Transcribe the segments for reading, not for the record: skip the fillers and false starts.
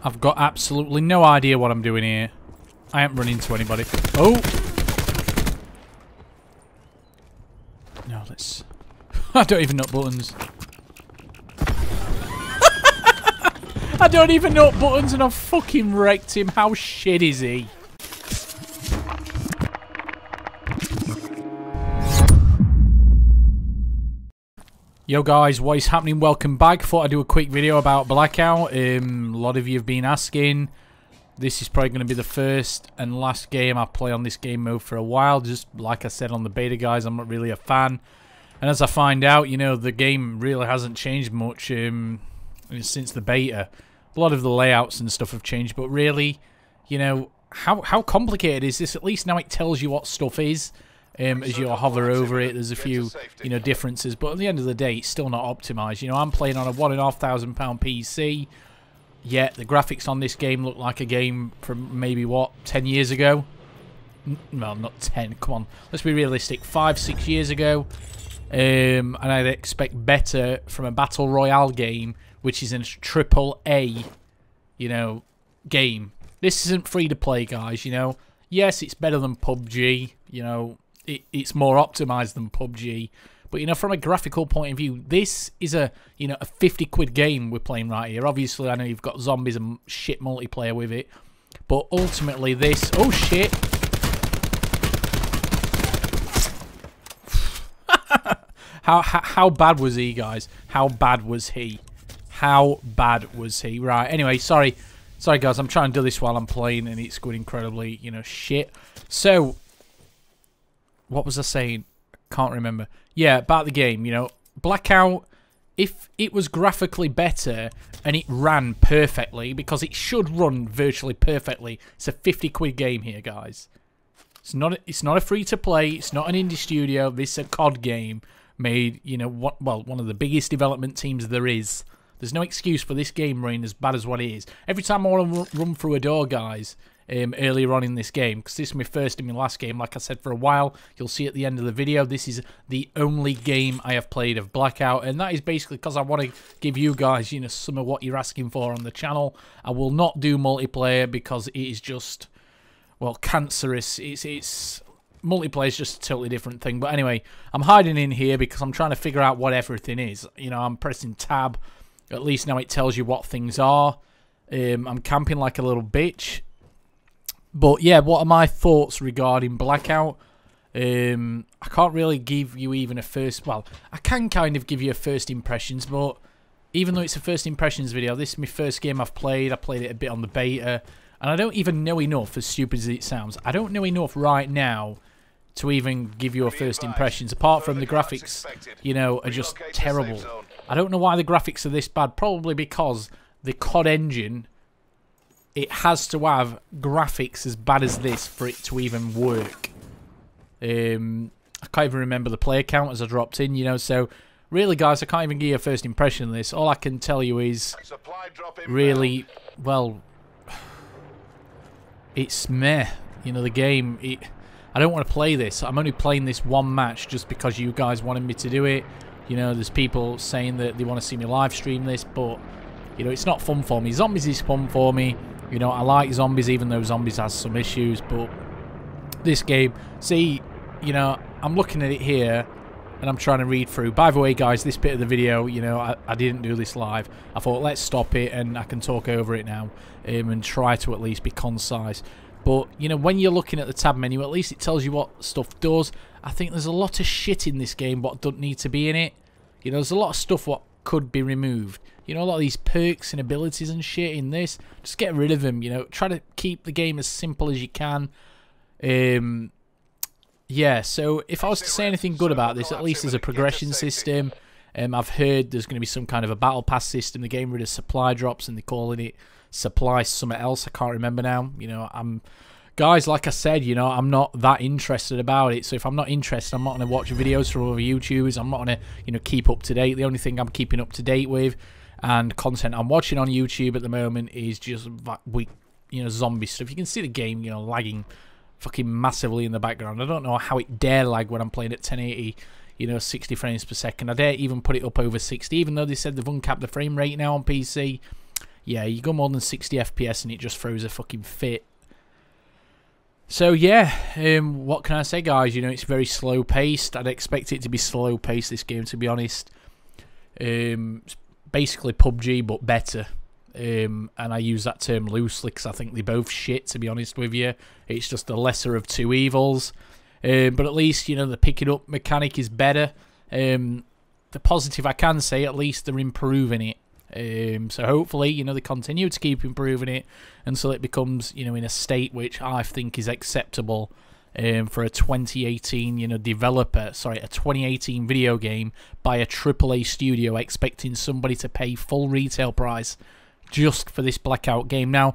I've got absolutely no idea what I'm doing here. I ain't running into anybody. Oh! No, let's... I don't even know buttons. I don't even know buttons and I've fucking wrecked him. How shit is he? Yo guys, what is happening? Welcome back. Thought I'd do a quick video about Blackout. A lot of you have been asking. This is probably going to be the first and last game I play on this game mode for a while. Just like I said on the beta, guys, I'm not really a fan. And as I find out, you know, the game really hasn't changed much since the beta. A lot of the layouts and stuff have changed, but really, you know, how complicated is this? At least now it tells you what stuff is. As you hover over it, there's a few, you know, differences, but at the end of the day, it's still not optimized. You know, I'm playing on a £1,500 PC, yet the graphics on this game look like a game from maybe, what, 10 years ago? Well, not 10, come on. Let's be realistic, 5-6 years ago. And I'd expect better from a Battle Royale game, which is a AAA, you know, game. This isn't free to play, guys, you know. Yes, it's better than PUBG, you know. It's more optimized than PUBG, but you know, from a graphical point of view, this is a, you know, a 50 quid game we're playing right here. Obviously, I know you've got zombies and shit multiplayer with it, but ultimately this, oh shit, how bad was he, guys? How bad was he? How bad was he? Right. Anyway, sorry guys, I'm trying to do this while I'm playing, and it's going incredibly, you know, shit. So. What was I saying? I can't remember. Yeah, about the game, you know. Blackout, if it was graphically better and it ran perfectly, because it should run virtually perfectly, it's a 50 quid game here, guys. It's not a free-to-play, it's not an indie studio, this is a COD game made, you know, one of the biggest development teams there is. There's no excuse for this game running as bad as what it is. Every time I want to run through a door, guys, earlier on in this game, because this is my first and my last game, like I said, for a while. You'll see at the end of the video, this is the only game I have played of Blackout, and that is basically because I want to give you guys, you know, some of what you're asking for on the channel. I will not do multiplayer because it is just, well, cancerous. It's multiplayer is just a totally different thing. But anyway, I'm hiding in here because I'm trying to figure out what everything is. You know, I'm pressing tab. At least now it tells you what things are. I'm camping like a little bitch. But yeah, what are my thoughts regarding Blackout? I can't really give you even a first... Well, I can kind of give you a first impressions, but even though it's a first impressions video, this is my first game I've played. I played it a bit on the beta, and I don't even know enough, as stupid as it sounds. I don't know enough right now to even give you a first impressions, apart from the graphics, you know, are just terrible. I don't know why the graphics are this bad. Probably because the COD engine... It has to have graphics as bad as this for it to even work. I can't even remember the player count as I dropped in, you know. So, really, guys, I can't even give you a first impression of this. All I can tell you is, really, well, it's meh. You know, the game, I don't want to play this. I'm only playing this one match just because you guys wanted me to do it. You know, there's people saying that they want to see me live stream this, but, you know, it's not fun for me. Zombies is fun for me. You know, I like zombies, even though zombies has some issues, but this game, see, you know, I'm looking at it here, and I'm trying to read through. By the way, guys, this bit of the video, you know, I didn't do this live. I thought, let's stop it, and I can talk over it now, and try to at least be concise. But, you know, when you're looking at the tab menu, at least it tells you what stuff does. I think there's a lot of shit in this game what doesn't need to be in it. You know, there's a lot of stuff what could be removed. You know, a lot of these perks and abilities and shit in this, just get rid of them, you know. Try to keep the game as simple as you can. Yeah, so if I was to say anything good about this, at least there's a progression system. I've heard there's going to be some kind of a battle pass system. The game rid of supply drops, and they're calling it supply something else. I can't remember now. You know, guys, like I said, you know, I'm not that interested about it. So if I'm not interested, I'm not going to watch videos from other YouTubers. I'm not going to, you know, keep up to date. The only thing I'm keeping up to date with and content I'm watching on YouTube at the moment is just weak, you know, zombie stuff. You can see the game, you know, lagging fucking massively in the background. I don't know how it dare lag when I'm playing at 1080, you know, 60 frames per second. I dare even put it up over 60, even though they said they've uncapped the frame rate now on PC. yeah, you go more than 60 FPS and it just throws a fucking fit. So yeah, what can I say, guys? You know, it's very slow paced. I'd expect it to be slow paced, this game, to be honest. It's basically PUBG but better. And I use that term loosely because I think they both shit, to be honest with you. It's just the lesser of two evils. But at least, you know, the picking up mechanic is better. The positive I can say, at least they're improving it. So hopefully, you know, they continue to keep improving it until it becomes, you know, in a state which I think is acceptable for a 2018, you know, developer, sorry, a 2018 video game by a AAA studio expecting somebody to pay full retail price just for this Blackout game. Now,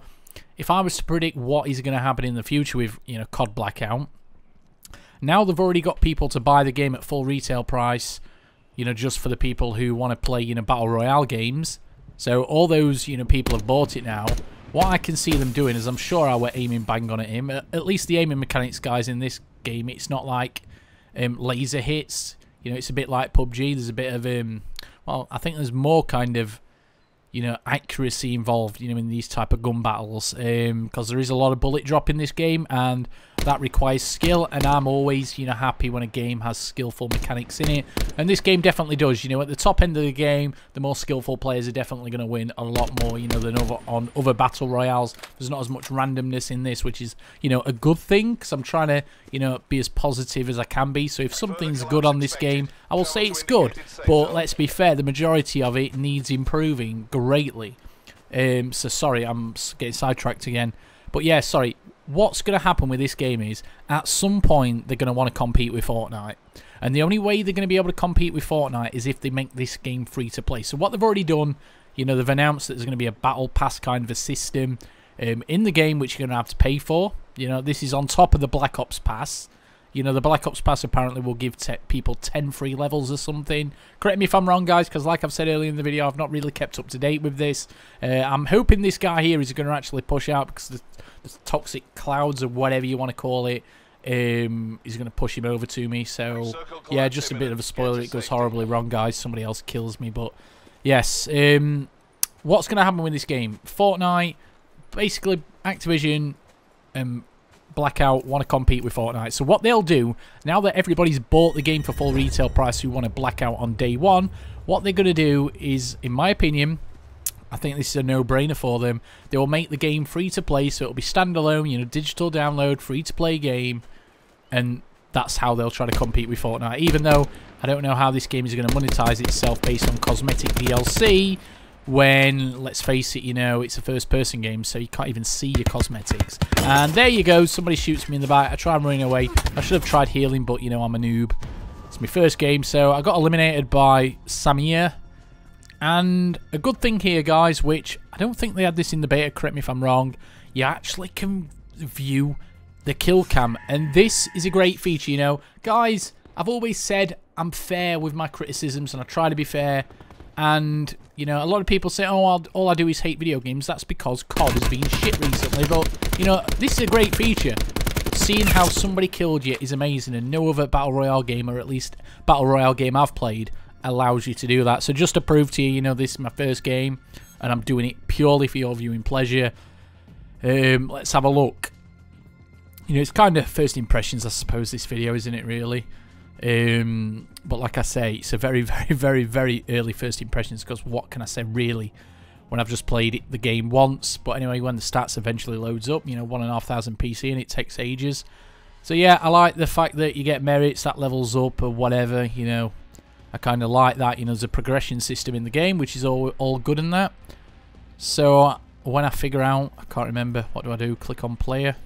if I was to predict what is going to happen in the future with, you know, COD Blackout, now they've already got people to buy the game at full retail price, you know, just for the people who want to play, you know, Battle Royale games. So all those, you know, people have bought it now. What I can see them doing is, I'm sure I were aiming bang on at him. At least the aiming mechanics, guys, in this game, it's not like laser hits. You know, it's a bit like PUBG. There's a bit of, well, I think there's more kind of, you know, accuracy involved, you know, in these type of gun battles, because there is a lot of bullet drop in this game, and that requires skill, and I'm always, you know, happy when a game has skillful mechanics in it, and this game definitely does. You know, at the top end of the game, the more skillful players are definitely going to win a lot more, you know, than on other battle royales. There's not as much randomness in this, which is, you know, a good thing, because I'm trying to, you know, be as positive as I can be. So if something's good on this game, I will say it's good, but let's be fair, the majority of it needs improving greatly. So sorry, I'm getting sidetracked again, but yeah, sorry. What's going to happen with this game is, at some point, they're going to want to compete with Fortnite. And the only way they're going to be able to compete with Fortnite is if they make this game free to play. So what they've already done, you know, they've announced that there's going to be a battle pass kind of a system in the game, which you're going to have to pay for. You know, this is on top of the Black Ops pass. You know, the Black Ops pass apparently will give people 10 free levels or something. Correct me if I'm wrong, guys, because like I've said earlier in the video, I've not really kept up to date with this. I'm hoping this guy here is going to actually push out, because the toxic clouds or whatever you want to call it is going to push him over to me. So, yeah, just a bit of a spoiler. It goes horribly wrong, guys. Somebody else kills me. But, yes, what's going to happen with this game? Fortnite, basically Activision, Blackout want to compete with Fortnite. So what they'll do, now that everybody's bought the game for full retail price who want to Blackout on day one, what they're going to do is, in my opinion, I think this is a no-brainer for them, they will make the game free to play, so it'll be standalone, you know, digital download, free to play game, and that's how they'll try to compete with Fortnite. Even though I don't know how this game is going to monetize itself based on cosmetic DLC, when, let's face it, you know, it's a first-person game, so you can't even see your cosmetics. And there you go, somebody shoots me in the back. I try and run away. I should have tried healing, but, you know, I'm a noob. It's my first game, so I got eliminated by Samir. And a good thing here, guys, which I don't think they had this in the beta, correct me if I'm wrong, you actually can view the kill cam. And this is a great feature, you know. Guys, I've always said I'm fair with my criticisms, and I try to be fair. And, you know, a lot of people say, oh, all I do is hate video games. That's because COD has been shit recently. But, you know, this is a great feature. Seeing how somebody killed you is amazing, and no other Battle Royale game, or at least Battle Royale game I've played, allows you to do that. So just to prove to you, you know, this is my first game, and I'm doing it purely for your viewing pleasure. Let's have a look. You know, it's kind of first impressions, I suppose, this video, isn't it, really? But like I say, it's a very, very, very, very early first impressions, because what can I say, really, when I've just played the game once. But anyway, when the stats eventually loads up, you know, 1,500 PC, and it takes ages. So yeah, I like the fact that you get merits, that levels up, or whatever, you know. I kind of like that, you know, there's a progression system in the game, which is all good in that. So when I figure out, I can't remember, what do? Click on player.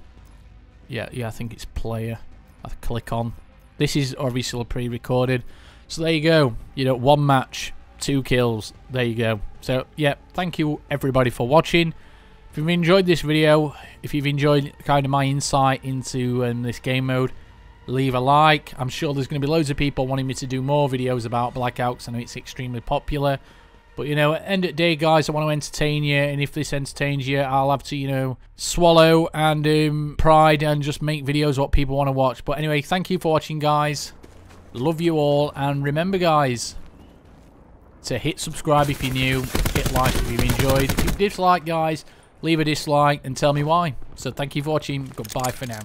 Yeah, I think it's player. I click on. This is obviously pre-recorded. So there you go. You know, 1 match, 2 kills. There you go. So, yeah, thank you everybody for watching. If you've enjoyed this video, if you've enjoyed kind of my insight into this game mode, leave a like. I'm sure there's going to be loads of people wanting me to do more videos about Blackout, because I know it's extremely popular. But, you know, at the end of the day, guys, I want to entertain you, and if this entertains you, I'll have to, you know, swallow and pride and just make videos what people want to watch. But anyway, thank you for watching, guys. Love you all, and remember, guys, So hit subscribe if you're new, hit like if you enjoyed. If you dislike, guys, leave a dislike and tell me why. So thank you for watching. Goodbye for now.